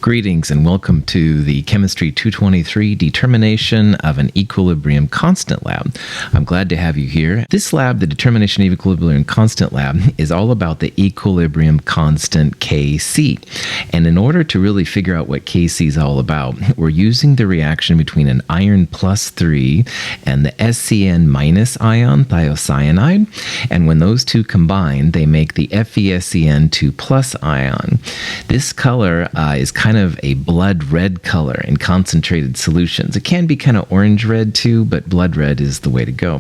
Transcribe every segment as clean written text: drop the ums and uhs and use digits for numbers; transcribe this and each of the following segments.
Greetings and welcome to the Chemistry 223 Determination of an Equilibrium Constant Lab. I'm glad to have you here. This lab, the Determination of Equilibrium Constant Lab, is all about the equilibrium constant Kc. And in order to really figure out what Kc is all about, we're using the reaction between an iron plus 3 and the SCN minus ion, thiocyanide. And when those two combine, they make the FeSCN2 plus ion. This color is kind of a blood red color in concentrated solutions. It can be kind of orange red too, but blood red is the way to go.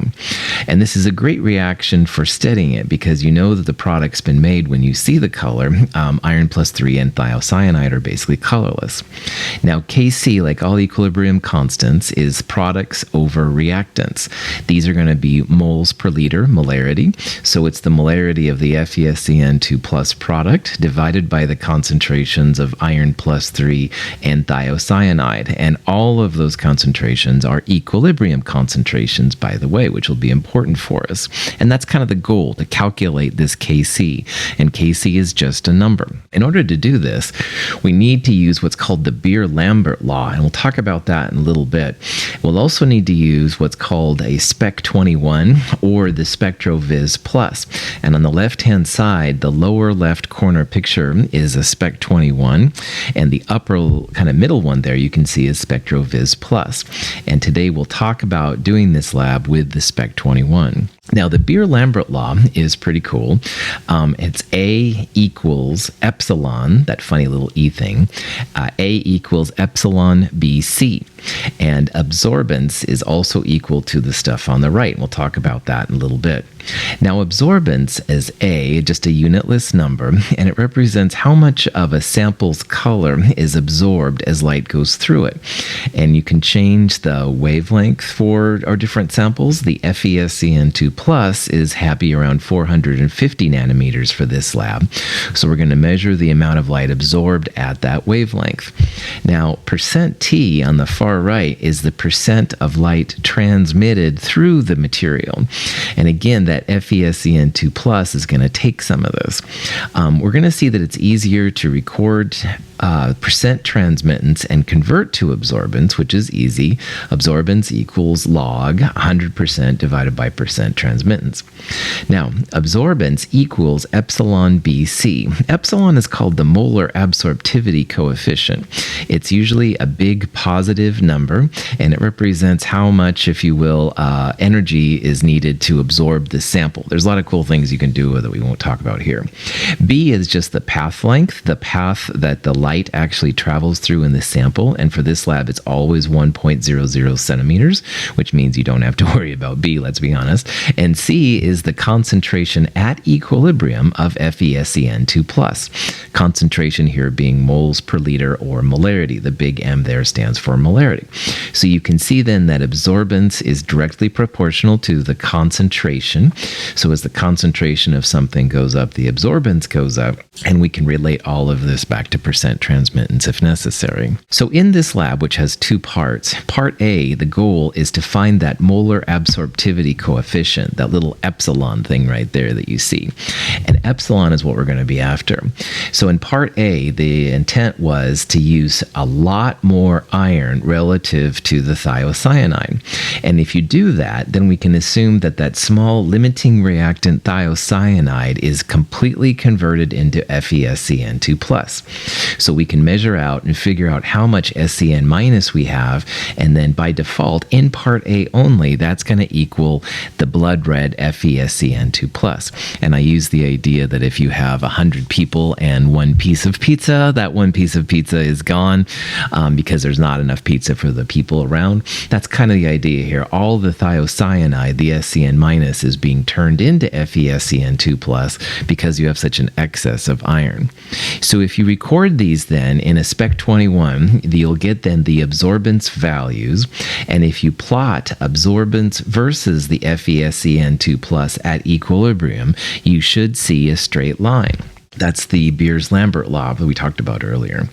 And this is a great reaction for studying it because you know that the product's been made when you see the color. Iron plus 3 and thiocyanide are basically colorless. Now Kc, like all equilibrium constants, is products over reactants. These are going to be moles per liter, molarity. So it's the molarity of the FeSCN2 plus product divided by the concentrations of iron plus 3 and thiocyanide. And all of those concentrations are equilibrium concentrations, by the way, which will be important for us. And that's kind of the goal, to calculate this Kc. And Kc is just a number. In order to do this, we need to use what's called the Beer-Lambert law, and we'll talk about that in a little bit. We'll also need to use what's called a Spec 21 or the SpectroVis plus. And on the left-hand side, the lower left corner picture is a Spec 21, and the upper kind of middle one there you can see is SpectroVis plus. And today we'll talk about doing this lab with the Spec 21. Now, the Beer-Lambert law is pretty cool. It's A equals epsilon, that funny little E thing. A equals epsilon BC. And absorbance is also equal to the stuff on the right. We'll talk about that in a little bit. Now, absorbance is A, just a unitless number, and it represents how much of a sample's color is absorbed as light goes through it. And you can change the wavelength for our different samples. The FeSCN2 plus is happy around 450 nanometers for this lab. So we're going to measure the amount of light absorbed at that wavelength. Now, percent T on the far right is the percent of light transmitted through the material. And again, that FeSCN2 plus is going to take some of this. We're going to see that it's easier to record percent transmittance and convert to absorbance, which is easy. Absorbance equals log 100% divided by percent transmittance. Now, absorbance equals epsilon BC. Epsilon is called the molar absorptivity coefficient. It's usually a big positive number, and it represents how much, if you will, energy is needed to absorb the sample. There's a lot of cool things you can do with it we won't talk about here. B is just the path length, the path that the light actually travels through in the sample, and for this lab it's always 1.00 centimeters, which means you don't have to worry about B, let's be honest. And C is the concentration at equilibrium of FeSCN2 plus. Concentration here being moles per liter or molarity. The big M there stands for molarity. So you can see then that absorbance is directly proportional to the concentration. So as the concentration of something goes up, the absorbance goes up, and we can relate all of this back to percent transmittance if necessary. So in this lab, which has two parts, part A, the goal is to find that molar absorptivity coefficient, that little epsilon thing right there that you see. And epsilon is what we're going to be after. So in part A, the intent was to use a lot more iron relative to the thiocyanide. And if you do that, then we can assume that that small limiting reactant thiocyanide is completely converted into FeSCN2 plus. So we can measure out and figure out how much SCN minus we have, and then by default, in part A only, that's going to equal the blood red FeSCN2 plus. And I use the idea that if you have 100 people and one piece of pizza, that one piece of pizza is gone because there's not enough pizza for the people around. That's kind of the idea here. All the thiocyanide, the SCN minus, is being turned into FeSCN2 plus because you have such an excess of iron. So if you record these then in a Spec 21, you'll get then the absorbance values. And if you plot absorbance versus the FeSCN2 plus at equilibrium, you should see a straight line. That's the Beer-Lambert law that we talked about earlier.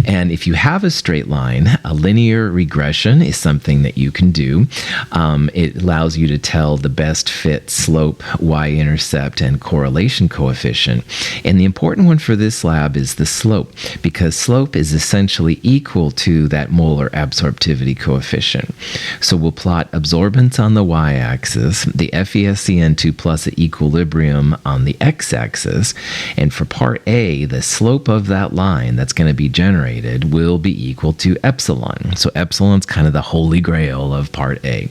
And if you have a straight line, a linear regression is something that you can do. It allows you to tell the best fit slope, y-intercept, and correlation coefficient. And the important one for this lab is the slope, because slope is essentially equal to that molar absorptivity coefficient. So we'll plot absorbance on the y-axis, the FeSCN2 plus at equilibrium on the x-axis, and for part A, the slope of that line that's going to be generated will be equal to epsilon. So epsilon's kind of the holy grail of part A.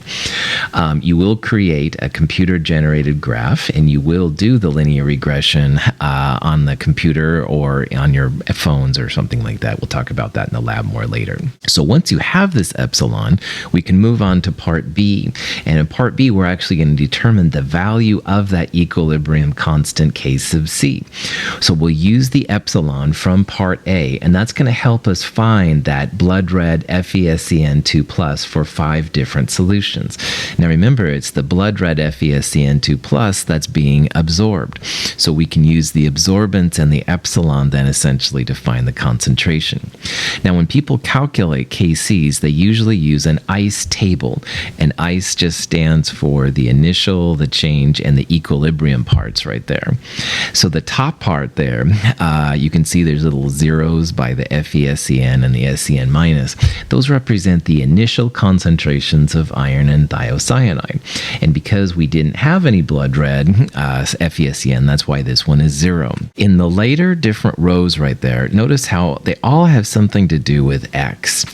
You will create a computer-generated graph, and you will do the linear regression on the computer or on your phones or something like that. We'll talk about that in the lab more later. So once you have this epsilon, we can move on to part B. And in part B, we're actually going to determine the value of that equilibrium constant K sub C. So we'll use the epsilon from part A, and that's going to help us find that blood red FeSCN2 plus for 5 different solutions. Now remember, it's the blood red FeSCN2 plus that's being absorbed. So we can use the absorbance and the epsilon then essentially to find the concentration. Now when people calculate KCs, they usually use an ICE table. And ICE just stands for the initial, the change, and the equilibrium parts right there. So the top part there, you can see there's little zeros by the FeSCN and the SCN minus. Those represent the initial concentrations of iron and thiocyanide. And because we didn't have any blood red FeSCN, that's why this one is 0. In the later different rows right there, notice how they all have something to do with X.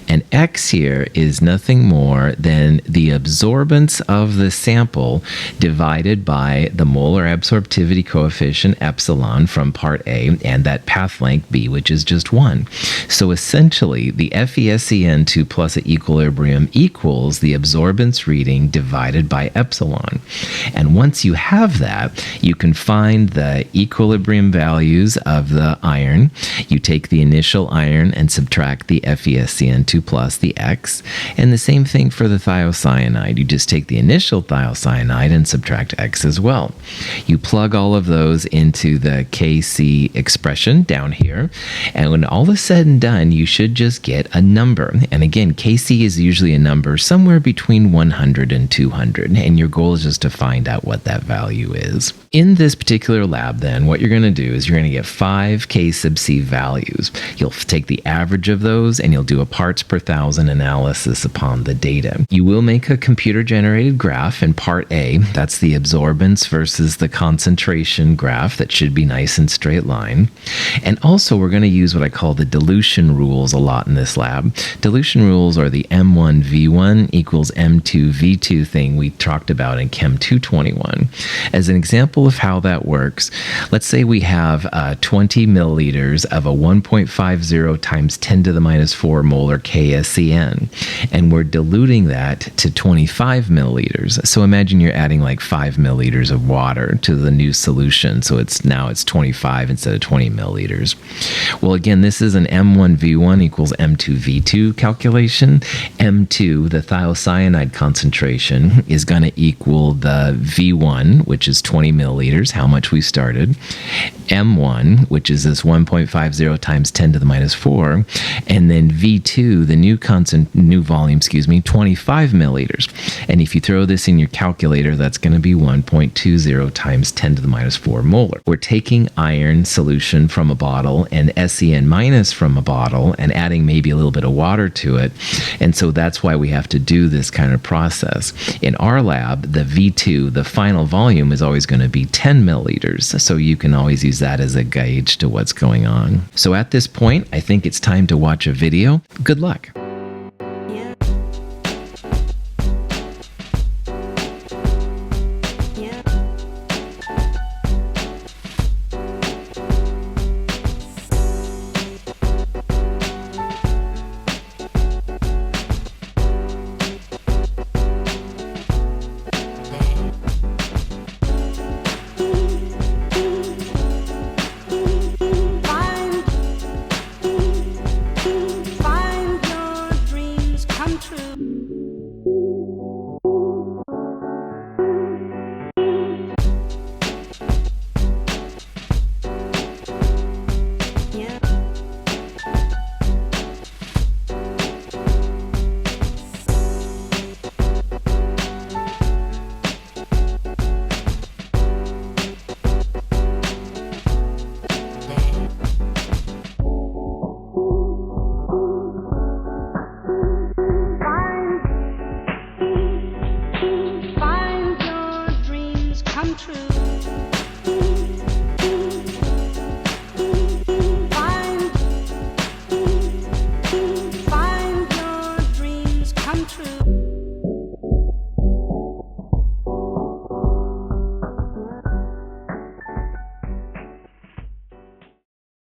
And X here is nothing more than the absorbance of the sample divided by the molar absorptivity coefficient epsilon from part A and that path length B, which is just 1. So essentially, the FeSCN2 plus at equilibrium equals the absorbance reading divided by epsilon. And once you have that, you can find the equilibrium values of the iron. You take the initial iron and subtract the FeSCN2 plus the X. And the same thing for the thiocyanide. You just take the initial thiocyanide and subtract X as well. You plug all of those into the Kc expression down here. And when all is said and done, you should just get a number. And again, Kc is usually a number somewhere between 100 and 200. And your goal is just to find out what that value is. In this particular lab, then, what you're going to do is you're going to get 5 K sub C values. You'll take the average of those and you'll do a parts per thousand analysis upon the data. You will make a computer-generated graph in part A. That's the absorbance versus the concentration graph that should be nice and straight line. And also, we're going to use what I call the dilution rules a lot in this lab. Dilution rules are the M1V1 equals M2V2 thing we talked about in Chem 221. As an example of how that works, let's say we have 20 milliliters of a 1.50 times 10 to the minus 4 molar KSCN, and we're diluting that to 25 milliliters. So imagine you're adding like 5 milliliters of water to the new solution, so now it's 25 instead of 20 milliliters. Well, again, this is an M1V1 equals M2V2 calculation. M2, the thiocyanide concentration, is going to equal the V1, which is 20 milliliters, how much we started, M1, which is this 1.50 times 10 to the minus 4, and then V2, the new volume, 25 milliliters. And if you throw this in your calculator, that's going to be 1.20 times 10 to the minus 4 molar. We're taking iron solution from a bottle and SCN minus from a bottle and adding maybe a little bit of water to it. And so that's why we have to do this kind of process. In our lab, the V2, the final volume, is always going to be 10 milliliters. So you can always use that as a gauge to what's going on. So at this point, I think it's time to watch a video. Good luck. Find come true.